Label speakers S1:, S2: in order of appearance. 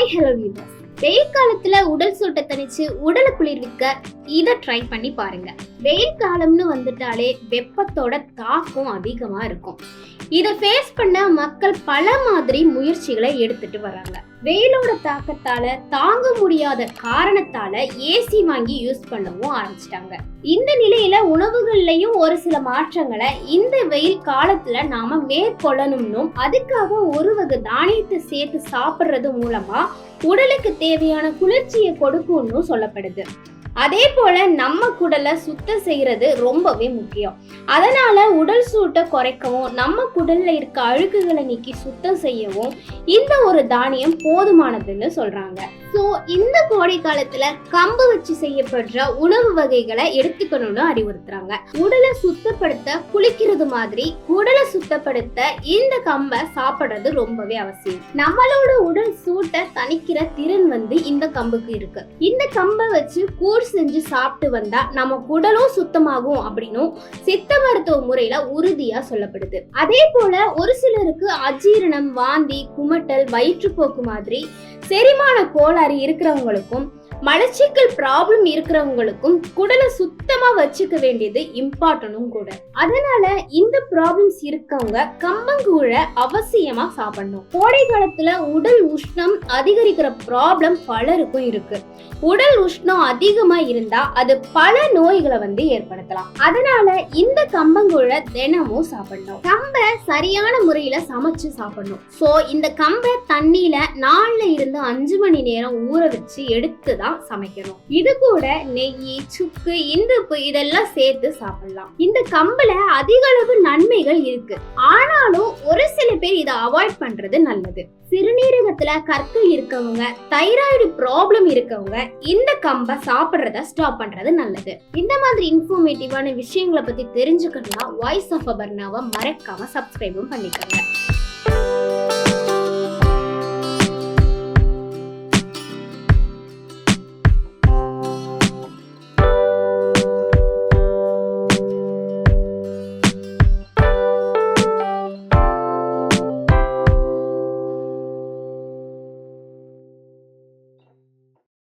S1: Hello viewers. வெயில் காலத்துல உடல் சூட்டை தணிச்சு உடலை குளிர்விக்க இதை ட்ரை பண்ணி பாருங்க. வெயில் காலம்னு வந்துட்டாலே வெப்பத்தோட தாக்கம் அதிகமா இருக்கும். இதை ஃபேஸ் பண்ண மக்கள் பல மாதிரி முயற்சிகளை எடுத்துட்டு வராங்க. வெயிலோட தாக்கத்தால தாங்க முடியாத காரணத்தால ஏசி வாங்கி யூஸ் பண்ணவும் ஆரம்பிச்சிட்டாங்க. இந்த நிலையில உணவுகள்லயும் ஒரு சில மாற்றங்களை இந்த வெயில் காலத்துல நாம மேற்கொள்ளணும்னு அதுக்காக ஒரு வகை தானியத்தை சேர்த்து சாப்பிடுறது மூலமா உடலுக்கு தேவையான குளிர்ச்சியை கொடுக்கும்னு சொல்லப்படுது. அதே போல நம்ம குடலை சுத்தம் செய்யறது ரொம்பவே முக்கியம். அதனால உடல் சூட்டை குறைக்கவும் நம்ம குடல்ல இருக்க அழுக்குகளை நீக்கி சுத்தம் செய்யவும் இந்த ஒரு தானியம் போதுமானதுன்னு சொல்றாங்க. ஸோ இந்த கோடை காலத்துல கம்பு வச்சு செய்யப்படுற உணவு வகைகளை எடுத்துக்கணும்னு அறிவுறுத்துறாங்க. உடலை சுத்தப்படுத்த குளிக்கிறது மாதிரி உடலை சுத்தப்படுத்த இந்த கம்பை சாப்பிடுறது ரொம்பவே அவசியம். நம்மளோட உடல் சூட்டை தணிக்கிற திறன் இந்த கம்புக்கு இருக்கு. இந்த கம்பை வச்சு கூழ் செஞ்சு சாப்பிட்டு வந்தா நம்ம குடலும் சுத்தமாகும் அப்படின்னும் சித்த மருத்துவ முறையில உறுதியா சொல்லப்படுது. அதே போல ஒரு சிலருக்கு அஜீரணம், வாந்தி, குமட்டல், வயிற்றுப்போக்கு மாதிரி செரிமான கோளாறு இருக்கிறவங்களுக்கும் மலச்சிக்கல் ப்ராப்ளம் இருக்கிறவங்களுக்கும் குடலை சுத்தமா வச்சுக்க வேண்டியது இம்பார்ட்டனும் கூட. அதனால இந்த ப்ராப்ளம்ஸ் இருக்கவங்க கம்பங்கூழை அவசியமா சாப்பிடணும். கோடை காலத்துல உடல் உஷ்ணம் அதிகரிக்கிற ப்ராப்ளம் பலருக்கும் இருக்கு. உடல் உஷ்ணம் அதிகமா இருந்தா அது பல நோய்களை ஏற்படுத்தலாம். அதனால இந்த கம்பங்கூழை தினமும் சாப்பிடணும். கம்பை சரியான முறையில சமைச்சு சாப்பிடணும். சோ இந்த கம்பை தண்ணியில 4 இருந்து 5 மணி நேரம் ஊற வச்சு எடுத்துதான் சமைக்கணும். இது கூட நெய், சுக்கு, இந்துப்பு இதெல்லாம் சேர்த்து சாப்பிடலாம். இந்த கம்புல அதிக அளவு நன்மைகள் இருக்கு. ஆனாலும் ஒரு சில பேர் இதை அவாய்ட் பண்றது நல்லது. சிறுநீரகத்துல கற்கள் இருக்கவங்க, தைராய்டு ப்ராப்ளம் இருக்கவங்க இந்த கம்பை சாப்பிடுறத ஸ்டாப் பண்றது நல்லது. இந்த மாதிரி இன்ஃபர்மேட்டிவான விஷயங்களை பத்தி தெரிஞ்சுக்கணும்னா வாய்ஸ் ஆஃப் அபர்ணாவை மறக்காம சப்ஸ்கிரைபும் பண்ணிக்கோங்க.